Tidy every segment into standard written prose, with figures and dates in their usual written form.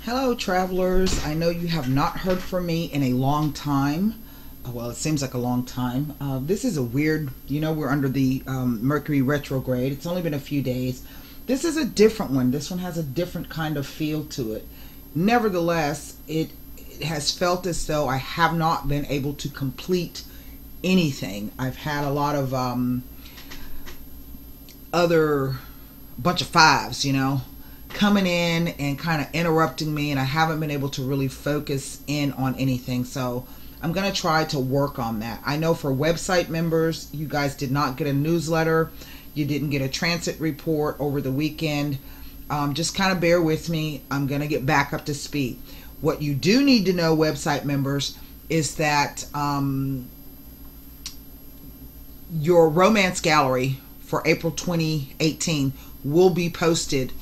Hello, travelers. I know you have not heard from me in a long time. Well, it seems like a long time. This is a weird, we're under the Mercury retrograde. It's only been a few days. This is a different one. This one has a different kind of feel to it. Nevertheless, it has felt as though I have not been able to complete anything. I've had a lot of other bunch of fives, coming in and kind of interrupting me, and I haven't been able to really focus in on anything. So I'm going to try to work on that. I know for website members, you guys did not get a newsletter. You didn't get a transit report over the weekend. Just kind of bear with me. I'm going to get back up to speed. What you do need to know, website members, is that your romance gallery for April 2018 will be posted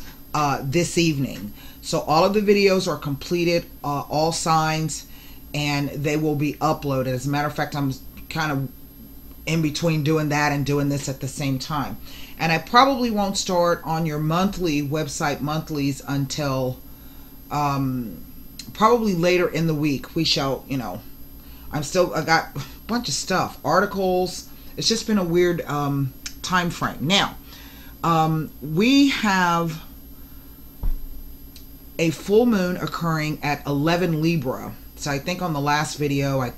this evening. So all of the videos are completed, all signs, and they will be uploaded. As a matter of fact, I'm kind of in between doing that and doing this at the same time. And I probably won't start on your monthly website monthlies until probably later in the week. We shall, I got a bunch of stuff, articles. It's just been a weird time frame. Now, we have a full moon occurring at 11 Libra. So I think on the last video I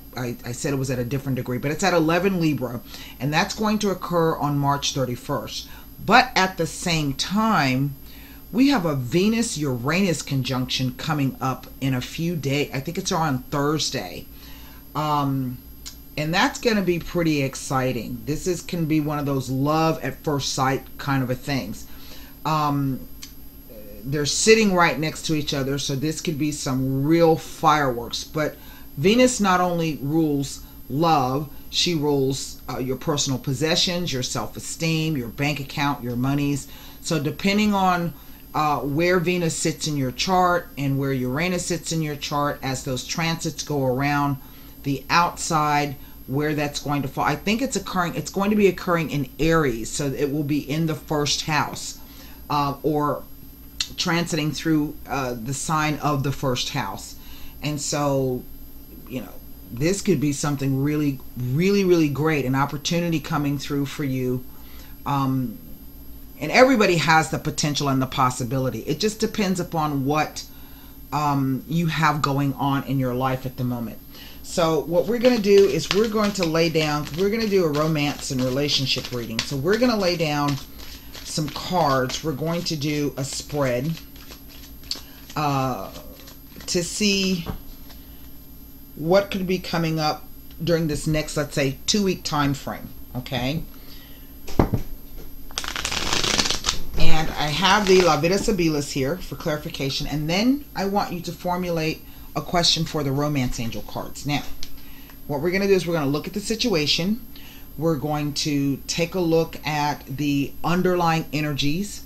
said it was at a different degree, but it's at 11 Libra, and that's going to occur on March 31st. But at the same time, we have a Venus-Uranus conjunction coming up in a few days. I think it's on Thursday. And that's going to be pretty exciting. This can be one of those love at first sight kind of a things. They're sitting right next to each other, so this could be some real fireworks. But Venus not only rules love, she rules your personal possessions, your self-esteem, your bank account, your monies. So depending on where Venus sits in your chart and where Uranus sits in your chart, as those transits go around the outside, where that's going to fall. I think it's going to be occurring in Aries, so it will be in the first house, or transiting through the sign of the first house. And so, this could be something really, really, really great, an opportunity coming through for you. And everybody has the potential and the possibility. It just depends upon what you have going on in your life at the moment. So what we're going to do is we're going to lay down, we're going to do a romance and relationship reading. So we're going to lay down some cards. We're going to do a spread to see what could be coming up during this next, let's say, 2-week time frame. Okay. And I have the La Vida Sibilis here for clarification. And then I want you to formulate a question for the romance angel cards. Now, what we're going to do is we're going to look at the situation. We're going to take a look at the underlying energies,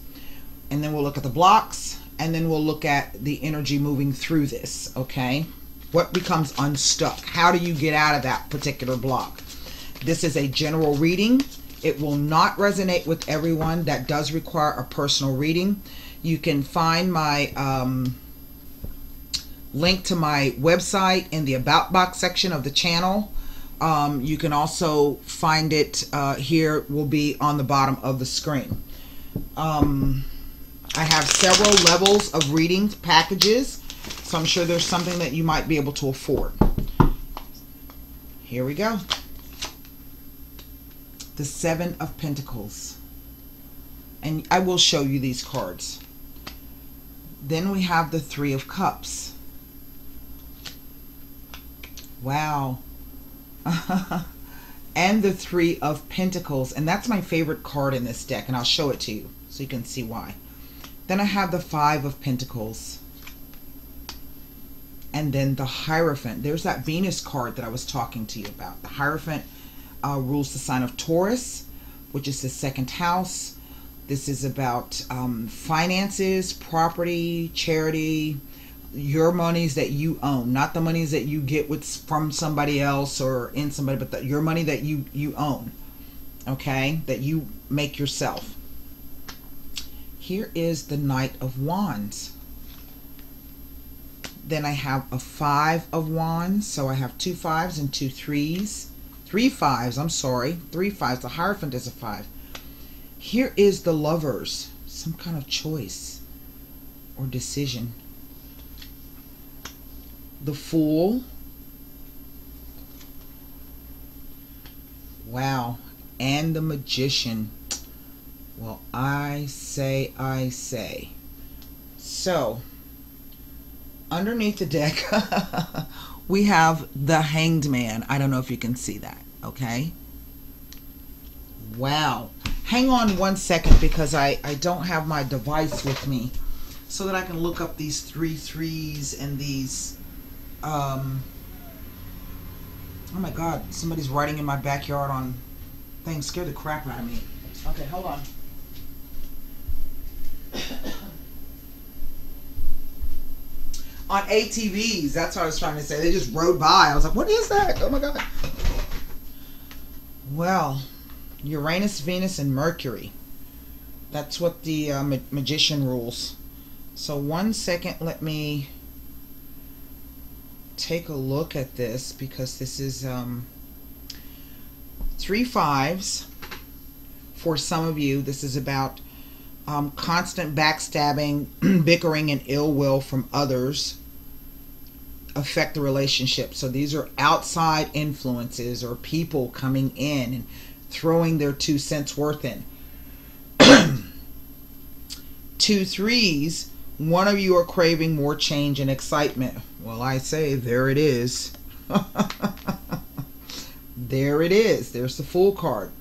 and then we'll look at the blocks, and then we'll look at the energy moving through this. Okay, what becomes unstuck? How do you get out of that particular block? This is a general reading. It will not resonate with everyone. That does require a personal reading. You can find my link to my website in the About box section of the channel. You can also find it here, will be on the bottom of the screen. I have several levels of reading packages, so I'm sure there's something that you might be able to afford. Here we go. The Seven of Pentacles. And I will show you these cards. Then we have the Three of Cups. Wow. And the Three of Pentacles. And that's my favorite card in this deck, and I'll show it to you so you can see why. Then I have the Five of Pentacles. And then the Hierophant. There's that Venus card that I was talking to you about. The Hierophant rules the sign of Taurus, which is the second house. This is about finances, property, charity, your monies that you own, not the monies that you get from somebody else or in somebody, but your money that you own, okay, that you make yourself. Here is the Knight of Wands. Then I have a 5 of Wands. So I have 2 5s and 2 3s. 3 5s, I'm sorry. 3 5s. The Hierophant is a 5. Here is the Lovers. Some kind of choice or decision. The Fool. Wow. And the Magician. Well, I say. So, underneath the deck, we have the Hanged Man. I don't know if you can see that, okay? Wow. Hang on one second because I don't have my device with me so that I can look up these 3 3s and these, oh my God, somebody's writing in my backyard on things. Scared the crap out of me. Okay, hold on. On ATVs, that's what I was trying to say. They just rode by. I was like, what is that? Oh my God. Well, Uranus, Venus, and Mercury. That's what the Magician rules. So 1 second, let me take a look at this because this is 3 5s. For some of you, this is about constant backstabbing, bickering, and ill will from others affect the relationship. So these are outside influences or people coming in and throwing their 2 cents worth in. 2 3s, one of you are craving more change and excitement. Well, I say, there it is. There it is. There's the Fool card.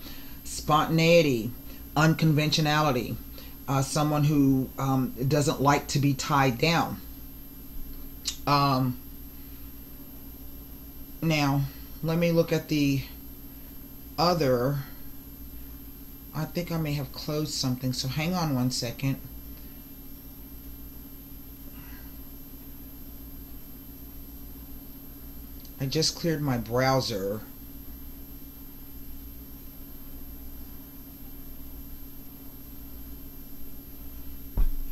Spontaneity, unconventionality. Someone who doesn't like to be tied down. Now, let me look at the other. I think I may have closed something, so hang on 1 second. I just cleared my browser.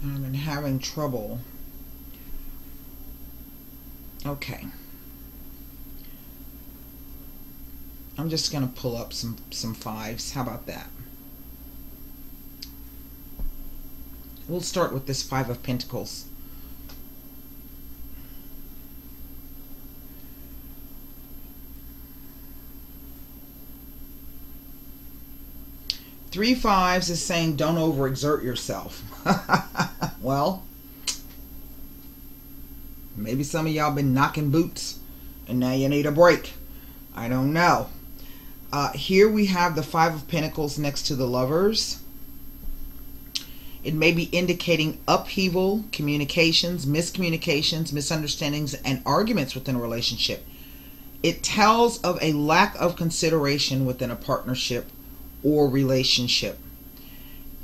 I've been having trouble. Okay. I'm just going to pull up some 5s. How about that? We'll start with this 5 of Pentacles. Three 5s is saying don't overexert yourself. Well, maybe some of y'all been knocking boots and now you need a break. I don't know. Here we have the 5 of Pentacles next to the Lovers. It may be indicating upheaval, communications, miscommunications, misunderstandings, and arguments within a relationship. It tells of a lack of consideration within a partnership or relationship.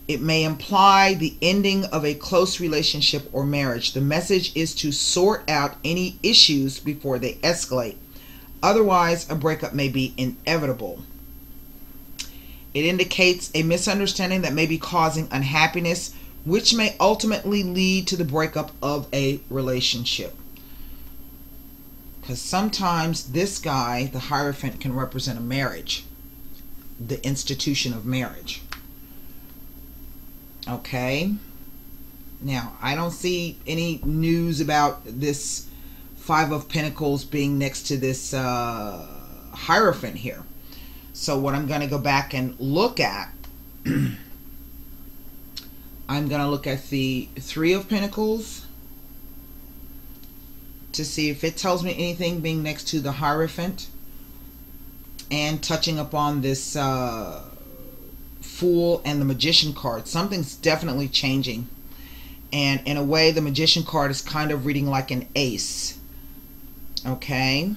It may imply the ending of a close relationship or marriage. The message is to sort out any issues before they escalate. Otherwise, a breakup may be inevitable. It indicates a misunderstanding that may be causing unhappiness, which may ultimately lead to the breakup of a relationship. Because sometimes this guy, the Hierophant, can represent a marriage, the institution of marriage. Okay. Now, I don't see any news about this 5 of Pentacles being next to this Hierophant here. So what I'm going to go back and look at, I'm going to look at the 3 of Pentacles to see if it tells me anything being next to the Hierophant and touching upon this Fool and the Magician card. Something's definitely changing. And in a way, the Magician card is kind of reading like an ace. Okay.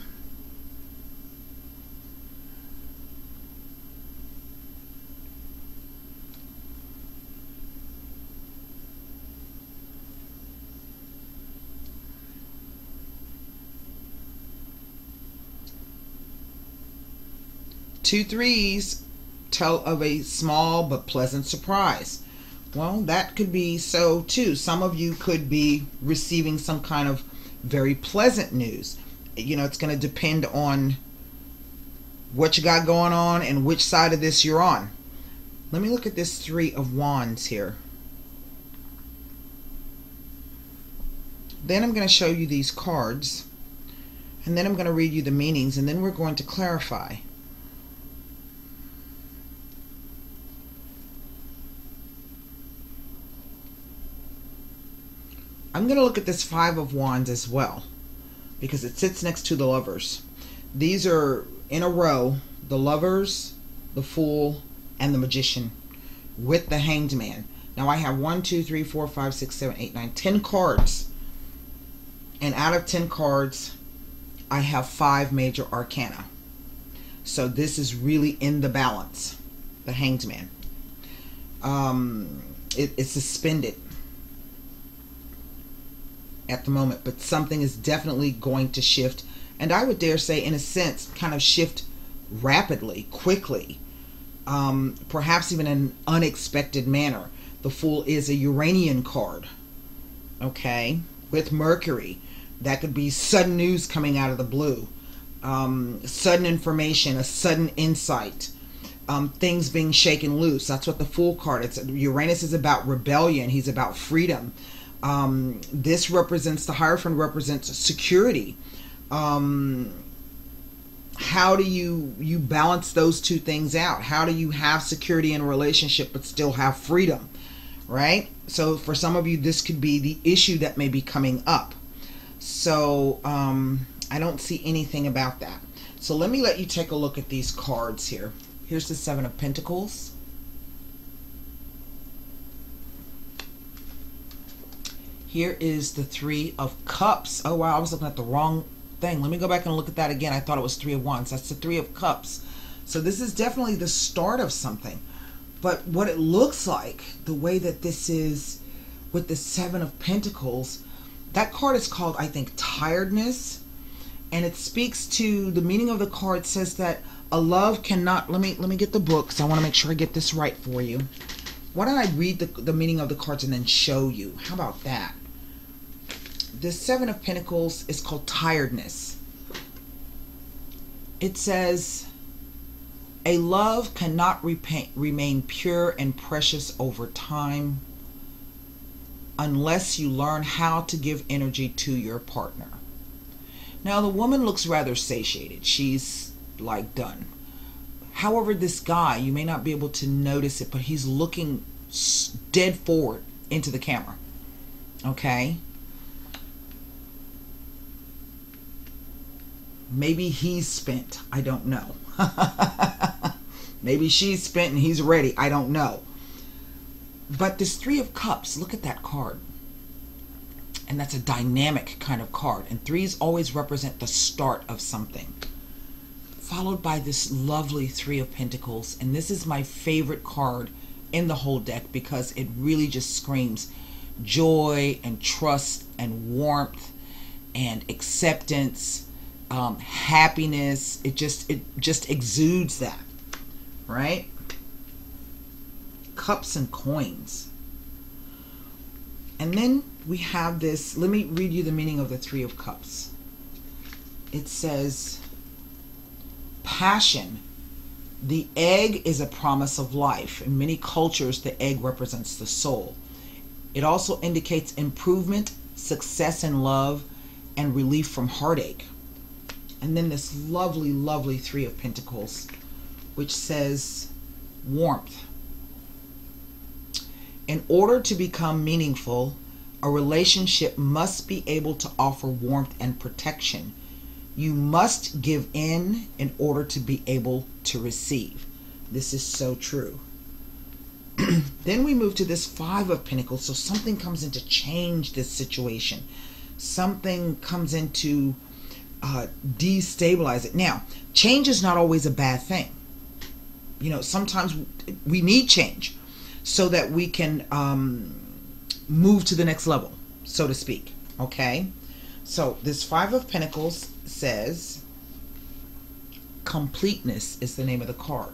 Two 3s tell of a small but pleasant surprise. Well, that could be so too. Some of you could be receiving some kind of very pleasant news. You know, it's going to depend on what you got going on and which side of this you're on. Let me look at this Three of Wands here. Then I'm going to show you these cards, and then I'm going to read you the meanings, and then we're going to clarify. I'm going to look at this Five of Wands as well, because it sits next to the Lovers. These are in a row: the Lovers, the Fool, and the Magician, with the Hanged Man. Now I have 1, 2, 3, 4, 5, 6, 7, 8, 9, 10 cards. And out of 10 cards, I have 5 major arcana. So this is really in the balance. The Hanged Man. It's suspended at the moment, but something is definitely going to shift, and I would dare say, in a sense, kind of shift rapidly, quickly, perhaps even in an unexpected manner. The Fool is a Uranian card, okay, with Mercury. That could be sudden news coming out of the blue, sudden information, a sudden insight, things being shaken loose. That's what the Fool card. Uranus is about rebellion. He's about freedom. This represents, the Hierophant represents security. How do you balance those two things out? How do you have security in a relationship but still have freedom, right? So for some of you, this could be the issue that may be coming up. So I don't see anything about that. So let me let you take a look at these cards here. Here's the Seven of Pentacles. Here is the Three of Cups. Oh wow, I was looking at the wrong thing. Let me go back and look at that again. I thought it was Three of Wands. That's the Three of Cups. So this is definitely the start of something. But what it looks like, the way that this is with the Seven of Pentacles, that card is called, I think, Tiredness. And it speaks to, the meaning of the card says that a love cannot, let me get the book, because I want to make sure I get this right for you. Why don't I read the meaning of the cards and then show you? How about that? The Seven of Pentacles is called Tiredness. It says, a love cannot remain pure and precious over time unless you learn how to give energy to your partner. Now the woman looks rather satiated. She's like done. However, this guy, you may not be able to notice it, but he's looking dead forward into the camera. Okay? Maybe he's spent. I don't know. Maybe she's spent and he's ready. I don't know. But this Three of Cups, look at that card. And that's a dynamic kind of card. And threes always represent the start of something. Followed by this lovely Three of Pentacles. And this is my favorite card in the whole deck because it really just screams joy and trust and warmth and acceptance, happiness. It just exudes that, right? Cups and coins. And then we have this, let me read you the meaning of the Three of Cups. It says, passion. The egg is a promise of life. In many cultures, the egg represents the soul. It also indicates improvement, success in love, and relief from heartache. And then this lovely, lovely Three of Pentacles, which says warmth. In order to become meaningful, a relationship must be able to offer warmth and protection. You must give in order to be able to receive. This is so true. Then we move to this Five of Pentacles. So something comes in to change this situation. Something comes in to destabilize it. Now, change is not always a bad thing. You know, sometimes we need change so that we can move to the next level, so to speak. Okay? So this Five of Pentacles says, completeness is the name of the card.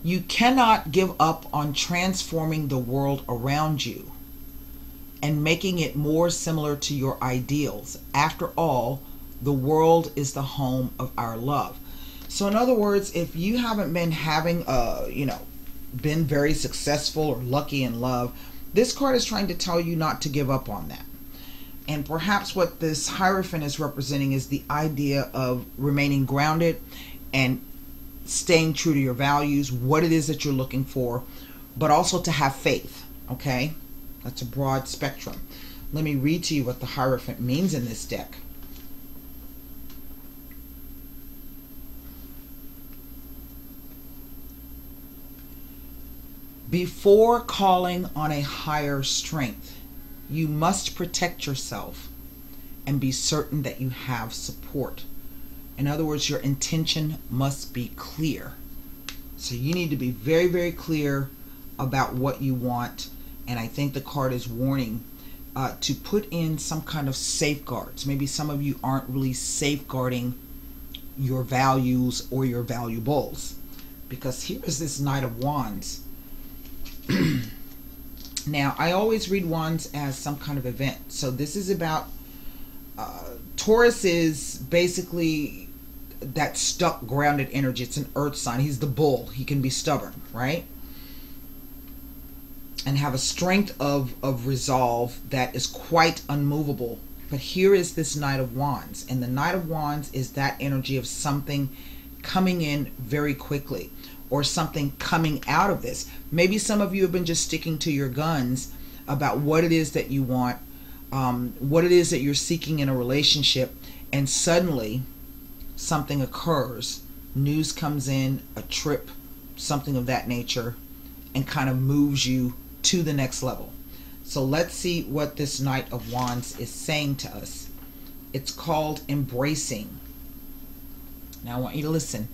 You cannot give up on transforming the world around you. and making it more similar to your ideals. After all, the world is the home of our love. So in other words, if you haven't been having been very successful or lucky in love, this card is trying to tell you not to give up on that. And perhaps what this Hierophant is representing is the idea of remaining grounded and staying true to your values, what it is that you're looking for, but also to have faith, okay? That's a broad spectrum. Let me read to you what the Hierophant means in this deck. Before calling on a higher strength, you must protect yourself and be certain that you have support. In other words, your intention must be clear. So you need to be very, very clear about what you want. And I think the card is warning to put in some kind of safeguards. Maybe some of you aren't really safeguarding your values or your valuables. Because here is this Knight of Wands. Now, I always read wands as some kind of event. So this is about Taurus is basically that stuck, grounded energy. It's an earth sign. He's the bull. He can be stubborn, right? And have a strength of resolve that is quite unmovable. But here is this Knight of Wands. And the Knight of Wands is that energy of something coming in very quickly, or something coming out of this. Maybe some of you have been just sticking to your guns about what it is that you want, what it is that you're seeking in a relationship, and suddenly something occurs. News comes in, a trip, something of that nature, and kind of moves you to the next level. So let's see what this Knight of Wands is saying to us. It's called embracing. Now I want you to listen.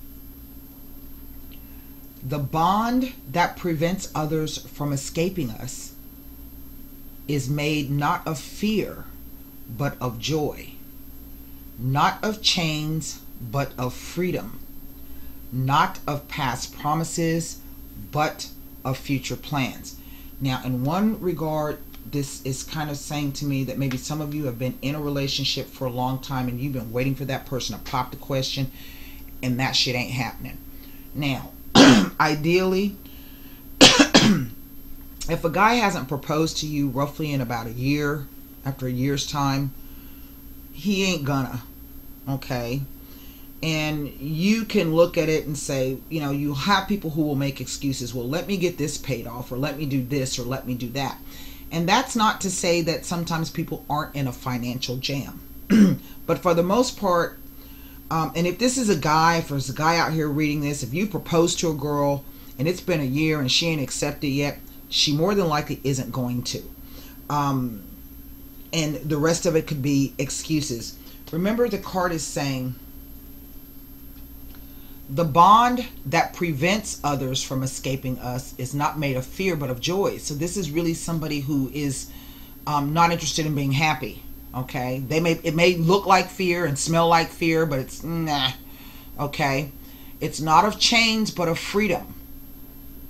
The bond that prevents others from escaping us is made not of fear, but of joy. Not of chains, but of freedom. Not of past promises, but of future plans. Now, in one regard, this is kind of saying to me that maybe some of you have been in a relationship for a long time and you've been waiting for that person to pop the question, and that shit ain't happening. Now, ideally, if a guy hasn't proposed to you roughly in about a year, after a year's time, he ain't gonna, okay? And you can look at it and say, you know, you have people who will make excuses. Well, let me get this paid off, or let me do this, or let me do that. And that's not to say that sometimes people aren't in a financial jam. But for the most part, and if this is a guy, if there's a guy out here reading this, if you propose to a girl and it's been a year and she ain't accepted yet, she more than likely isn't going to. And the rest of it could be excuses. Remember, the card is saying, the bond that prevents others from escaping us is not made of fear, but of joy. So this is really somebody who is not interested in being happy. Okay, it may look like fear and smell like fear, but it's nah. Okay, it's not of chains, but of freedom.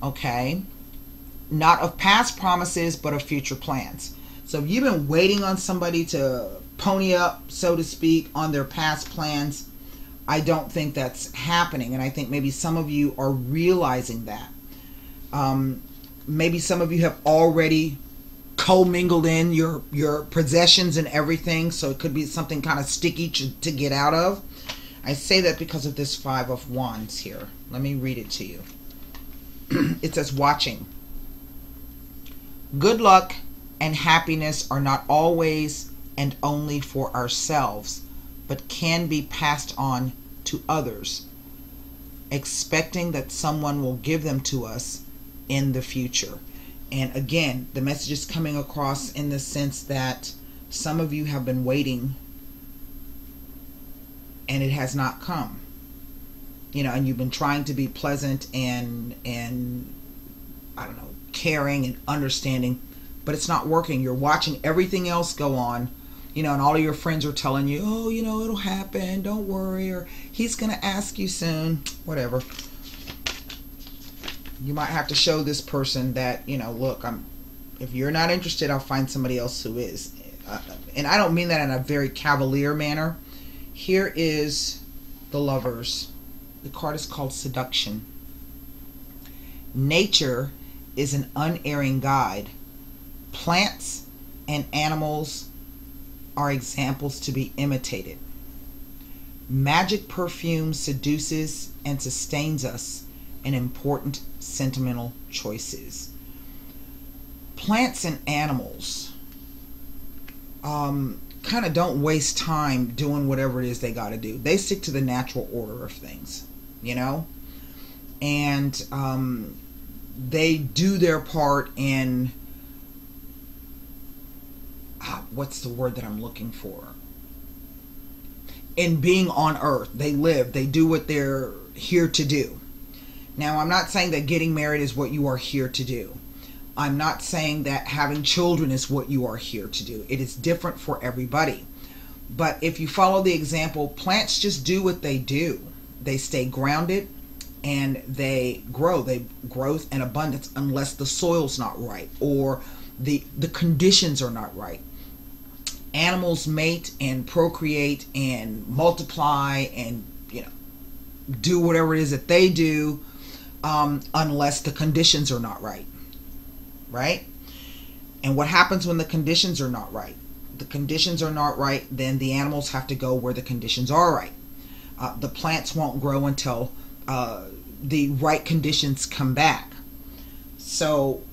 Okay, not of past promises, but of future plans. So if you've been waiting on somebody to pony up, so to speak, on their past plans, I don't think that's happening. And I think maybe some of you are realizing that. Maybe some of you have already co-mingled in your possessions and everything, so it could be something kind of sticky to get out of. I say that because of this Five of Wands here. Let me read it to you. It says, watching. Good luck and happiness are not always and only for ourselves, but can be passed on to others, expecting that someone will give them to us in the future. And again, the message is coming across in the sense that some of you have been waiting and it has not come. You know, and you've been trying to be pleasant and I don't know, caring and understanding, but it's not working. You're watching everything else go on, you know, and all of your friends are telling you, oh, you know, it'll happen, don't worry, or he's going to ask you soon, whatever. You might have to show this person that, you know, look, If you're not interested, I'll find somebody else who is. And I don't mean that in a very cavalier manner. Here is the Lovers. The card is called Seduction. Nature is an unerring guide. Plants and animals are examples to be imitated. Magic perfume seduces and sustains us in important sentimental choices. Plants and animals kind of don't waste time doing whatever it is they got to do. They stick to the natural order of things, you know? And they do their part in, what's the word that I'm looking for? In being on earth. They live. They do what they're here to do. Now, I'm not saying that getting married is what you are here to do. I'm not saying that having children is what you are here to do. It is different for everybody. But if you follow the example, plants just do what they do. They stay grounded and they grow. They growth and abundance unless the soil's not right or the conditions are not right. Animals mate and procreate and multiply and, you know, do whatever it is that they do unless the conditions are not right. Right? And what happens when the conditions are not right? The conditions are not right, then the animals have to go where the conditions are right. The plants won't grow until the right conditions come back. So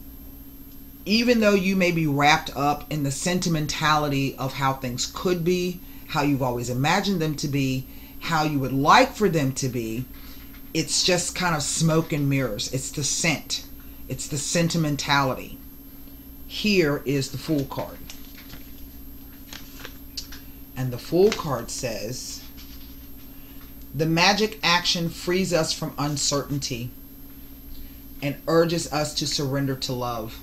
even though you may be wrapped up in the sentimentality of how things could be, how you've always imagined them to be, how you would like for them to be, it's just kind of smoke and mirrors. It's the scent. It's the sentimentality. Here is the Fool card. And the Fool card says, the magic action frees us from uncertainty and urges us to surrender to love.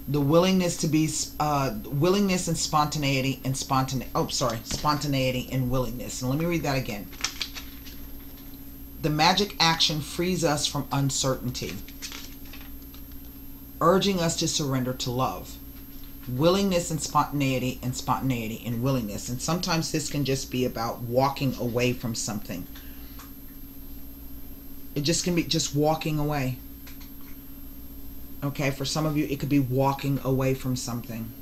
The willingness to be, willingness and spontaneity and spontaneity and willingness. And let me read that again. The magic action frees us from uncertainty, urging us to surrender to love. Willingness and spontaneity and willingness. And sometimes this can just be about walking away from something. It just can be just walking away. Okay, for some of you, it could be walking away from something.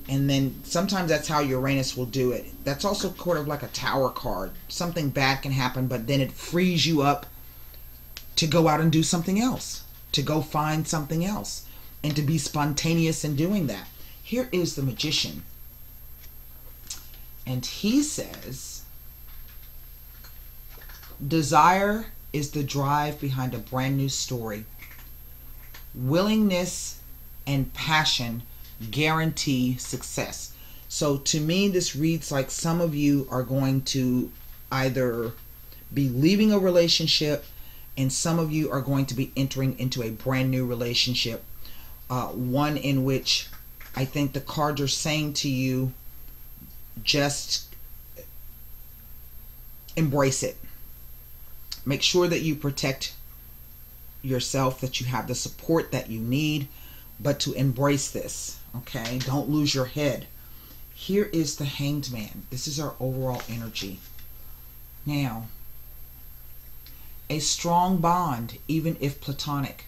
And then sometimes that's how Uranus will do it. That's also sort of like a Tower card. Something bad can happen, but then it frees you up to go out and do something else. To go find something else. And to be spontaneous in doing that. Here is the Magician. And he says, desire is the drive behind a brand new story. Willingness and passion guarantee success. So to me, this reads like some of you are going to either be leaving a relationship, and some of you are going to be entering into a brand new relationship. One in which I think the cards are saying to you, just embrace it. Make sure that you protect yourself, that you have the support that you need, but to embrace this. Okay, don't lose your head. Here is the Hanged Man. This is our overall energy. Now, a strong bond, even if platonic.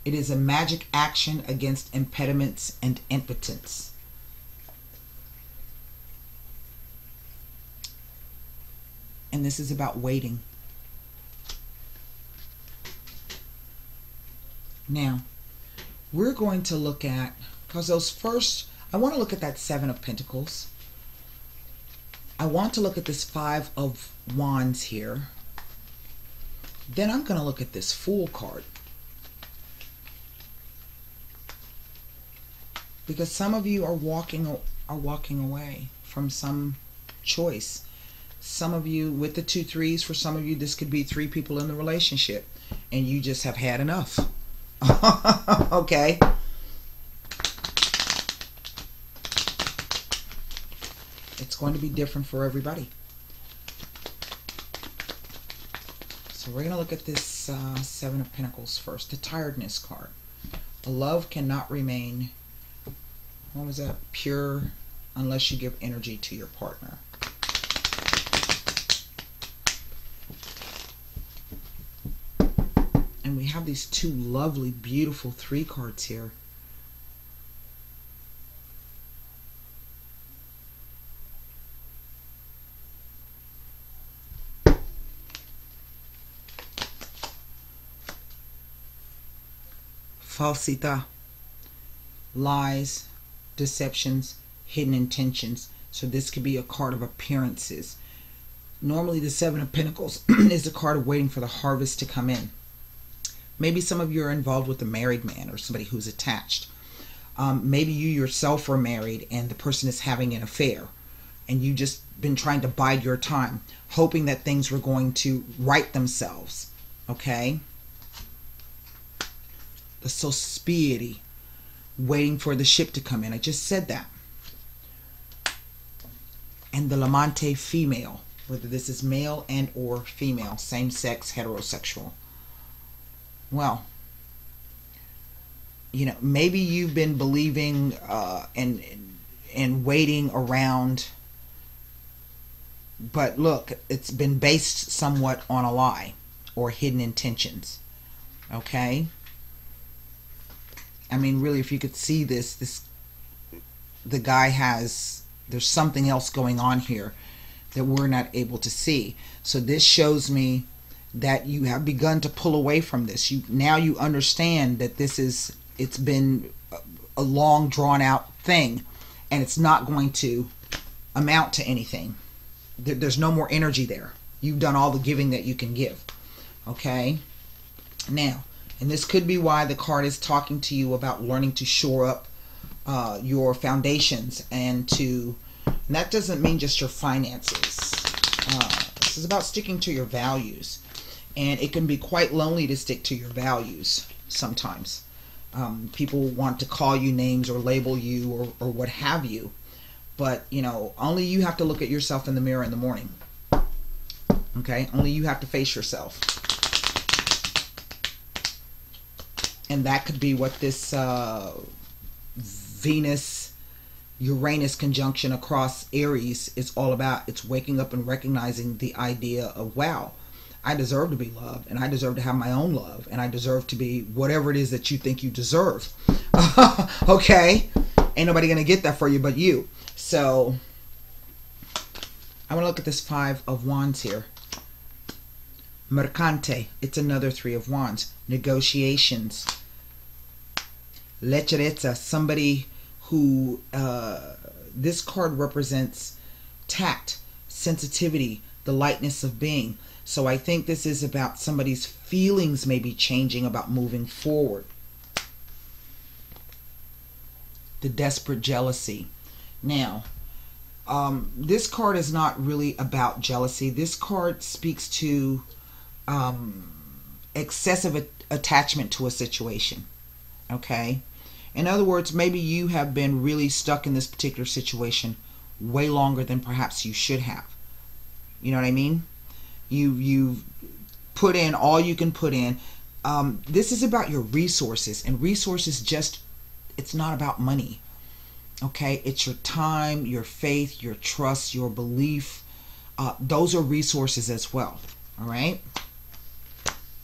It is a magic action against impediments and impotence. And this is about waiting. Now, we're going to look at, because those first, I want to look at that Seven of Pentacles. I want to look at this Five of Wands here. Then I'm going to look at this Fool card. Because some of you are walking away from some choice. Some of you with the 2 3s, for some of you this could be 3 people in the relationship and you just have had enough. Okay. It's going to be different for everybody. So we're going to look at this Seven of Pentacles first, the Tiredness card. A love cannot remain, what was that, pure unless you give energy to your partner. And we have these two lovely, beautiful 3 cards here. Falsità, lies, deceptions, hidden intentions. So this could be a card of appearances. Normally the 7 of Pentacles is the card of waiting for the harvest to come in. Maybe some of you are involved with a married man or somebody who's attached. Maybe you yourself are married and the person is having an affair, and you just been trying to bide your time, hoping that things were going to right themselves. Okay? The sospiri, waiting for the ship to come in. I just said that. And the l'amante female, whether this is male and or female, same sex, heterosexual. Well, you know, maybe you've been believing and waiting around, but look, it's been based somewhat on a lie or hidden intentions. Okay? I mean, really, if you could see this, the guy has, there's something else going on here that we're not able to see. So this shows me that you have begun to pull away from this. Now you understand that it's been a long drawn out thing, and it's not going to amount to anything. There's no more energy there. You've done all the giving that you can give. Okay? Now, and this could be why the card is talking to you about learning to shore up your foundations, and that doesn't mean just your finances. This is about sticking to your values. And it can be quite lonely to stick to your values sometimes. People want to call you names or label you or what have you. But, you know, only you have to look at yourself in the mirror in the morning. Okay? Only you have to face yourself. And that could be what this Venus-Uranus conjunction across Aries is all about. It's waking up and recognizing the idea of, wow, I deserve to be loved, and I deserve to have my own love, and I deserve to be whatever it is that you think you deserve. Okay? Ain't nobody going to get that for you but you. So, I want to look at this 5 of Wands here. Mercante. It's another 3 of Wands. Negotiations. Leggerezza. Somebody who, this card represents tact, sensitivity, the lightness of being. So I think this is about somebody's feelings maybe changing about moving forward. The desperate jealousy. Now, this card is not really about jealousy. This card speaks to excessive attachment to a situation. Okay? In other words, maybe you have been really stuck in this particular situation way longer than perhaps you should have. You know what I mean? You've put in all you can put in. This is about your resources, and resources it's not about money. Okay? It's your time, your faith, your trust, your belief. Those are resources as well. All right?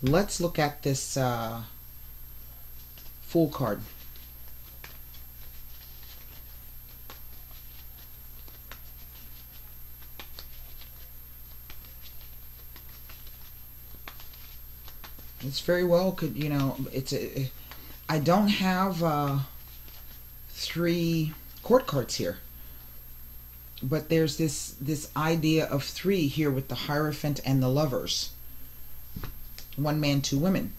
Let's look at this Fool card. It's very well could, you know, I don't have 3 court cards here. But there's this idea of 3 here with the Hierophant and the Lovers. 1 man, 2 women.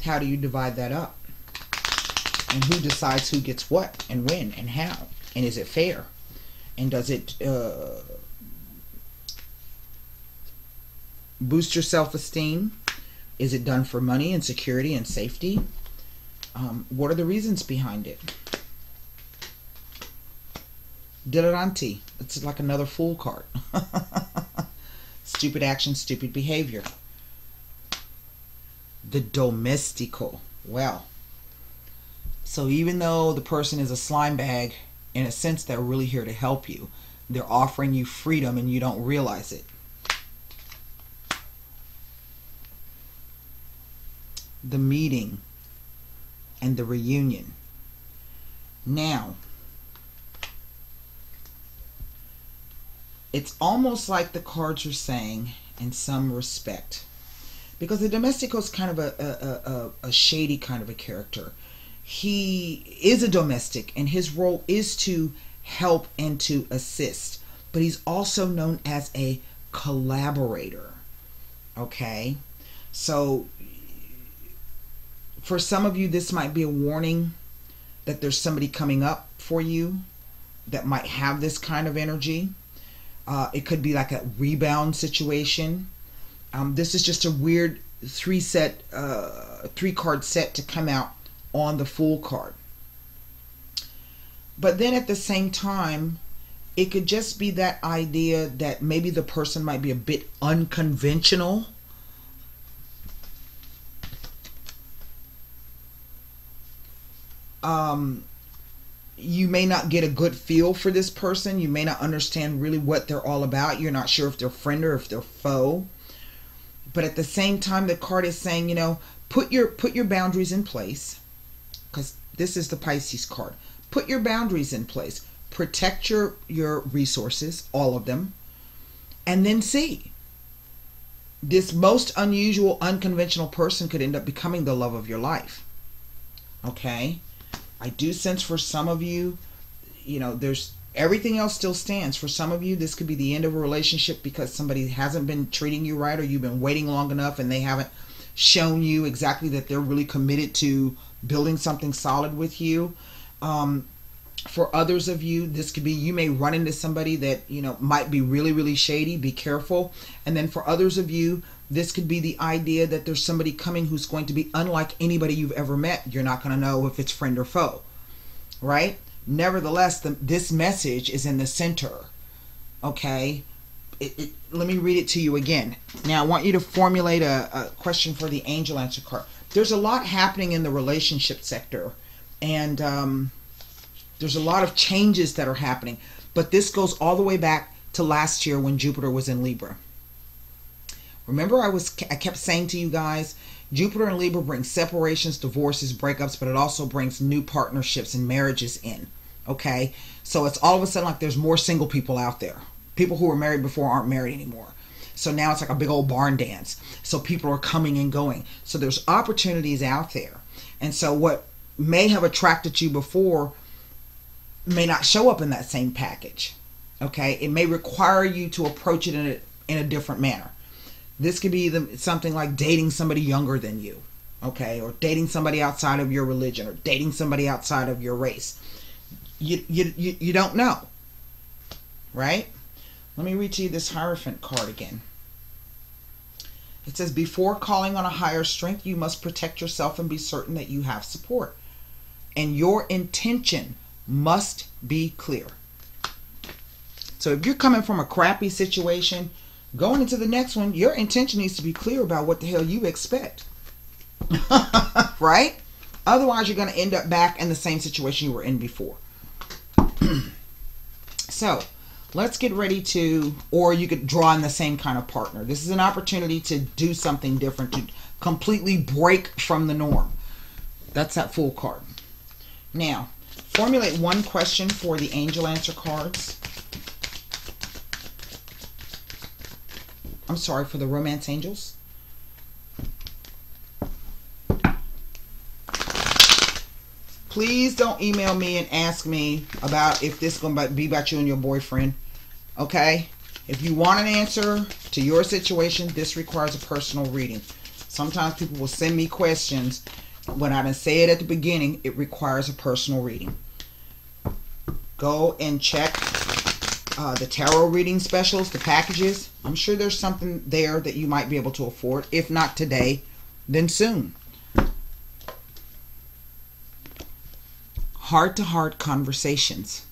How do you divide that up? And who decides who gets what and when and how? And is it fair? And does it boost your self-esteem? Is it done for money and security and safety? What are the reasons behind it? Dileranti. It's like another Fool card. Stupid action, stupid behavior. The Domestico. Well, So even though the person is a slime bag, in a sense, they're really here to help you. They're offering you freedom and you don't realize it. The meeting and the reunion. Now, it's almost like the cards are saying, in some respect, because the Domestico is kind of a shady kind of a character. He is a domestic, and his role is to help and to assist, but he's also known as a collaborator. Okay, so for some of you, this might be a warning that there's somebody coming up for you that might have this kind of energy. It could be like a rebound situation. This is just a weird three card set to come out on the Fool card. But then at the same time, it could just be that idea that maybe the person might be a bit unconventional. You may not get a good feel for this person. You may not understand really what they're all about. You're not sure if they're friend or if they're foe. But at the same time, the card is saying, you know, put your boundaries in place, because this is the Pisces card. Put your boundaries in place. Protect your resources, all of them, and then see. This most unusual, unconventional person could end up becoming the love of your life. Okay? I do sense for some of you, you know, there's everything else still stands. For some of you, this could be the end of a relationship because somebody hasn't been treating you right, or you've been waiting long enough and they haven't shown you exactly that they're really committed to building something solid with you. For others of you, this could be, you may run into somebody that, you know, might be really, really shady. Be careful. And then for others of you, this could be the idea that there's somebody coming who's going to be unlike anybody you've ever met. You're not going to know if it's friend or foe, right? Nevertheless, this message is in the center, okay? Let me read it to you again. Now, I want you to formulate a question for the angel answer card. There's a lot happening in the relationship sector, and there's a lot of changes that are happening. But this goes all the way back to last year when Jupiter was in Libra. Remember, I kept saying to you guys, Jupiter in Libra brings separations, divorces, breakups, but it also brings new partnerships and marriages in. Okay? So it's all of a sudden like there's more single people out there. People who were married before aren't married anymore. So now it's like a big old barn dance. So people are coming and going. So there's opportunities out there. And so what may have attracted you before may not show up in that same package. Okay? It may require you to approach it in a different manner. This could be something like dating somebody younger than you, okay, or dating somebody outside of your religion, or dating somebody outside of your race. You don't know, right? Let me read to you this Hierophant card again. It says, before calling on a higher strength, you must protect yourself and be certain that you have support. And your intention must be clear. So if you're coming from a crappy situation, going into the next one, your intention needs to be clear about what the hell you expect. Right? Otherwise, you're going to end up back in the same situation you were in before. So, let's get ready to, or you could draw in the same kind of partner. This is an opportunity to do something different, to completely break from the norm. That's that Fool card. Now, formulate one question for the angel answer cards. I'm sorry, for the romance angels. Please don't email me and ask me about if this is going to be about you and your boyfriend. Okay? If you want an answer to your situation, this requires a personal reading. Sometimes people will send me questions. When I didn't say it at the beginning, it requires a personal reading. Go and check the tarot reading specials, the packages. I'm sure there's something there that you might be able to afford. If not today, then soon. Heart-to-heart conversations.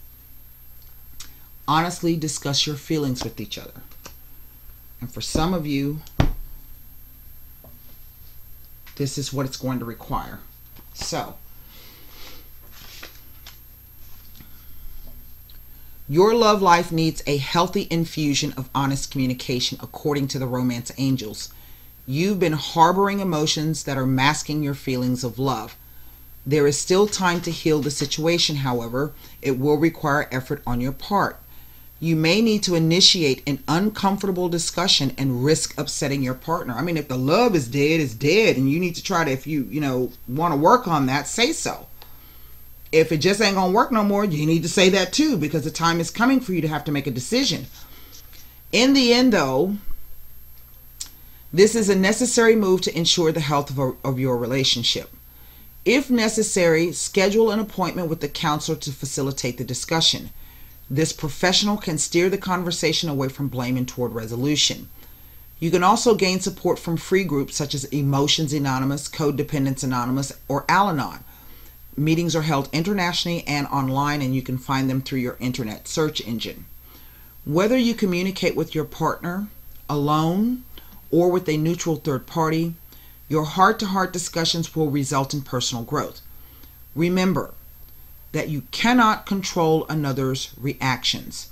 Honestly discuss your feelings with each other. And for some of you, this is what it's going to require. So, Your love life needs a healthy infusion of honest communication, according to the romance angels. You've been harboring emotions that are masking your feelings of love. There is still time to heal the situation, however. It will require effort on your part. You may need to initiate an uncomfortable discussion and risk upsetting your partner. I mean, if the love is dead, it's dead, and you need to try to, if you want to work on that, say so. If it just ain't gonna work no more, you need to say that too, because the time is coming for you to have to make a decision. In the end, though, this is a necessary move to ensure the health of your relationship. If necessary, schedule an appointment with the counselor to facilitate the discussion. This professional can steer the conversation away from blame and toward resolution. You can also gain support from free groups such as Emotions Anonymous, Codependence Anonymous, or Al-Anon. Meetings are held internationally and online, and you can find them through your internet search engine. Whether you communicate with your partner, alone, or with a neutral third party, your heart-to-heart discussions will result in personal growth. Remember that you cannot control another's reactions,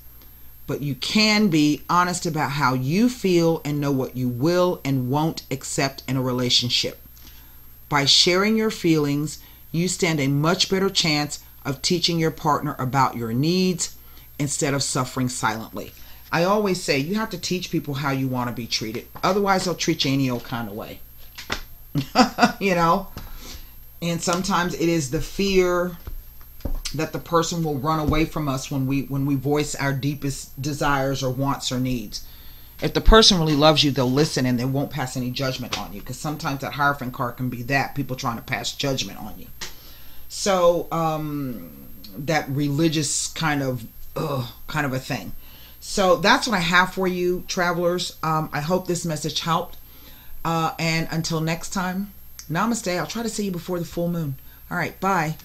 but you can be honest about how you feel and know what you will and won't accept in a relationship. By sharing your feelings, you stand a much better chance of teaching your partner about your needs instead of suffering silently. I always say you have to teach people how you want to be treated. Otherwise, they'll treat you any old kind of way. And sometimes it is the fear that the person will run away from us when we voice our deepest desires or wants or needs. If the person really loves you, they'll listen and they won't pass any judgment on you, because sometimes that Hierophant card can be that, people trying to pass judgment on you. So that religious kind of a thing. So that's what I have for you, travelers. I hope this message helped. And until next time, namaste. I'll try to see you before the full moon. All right, bye.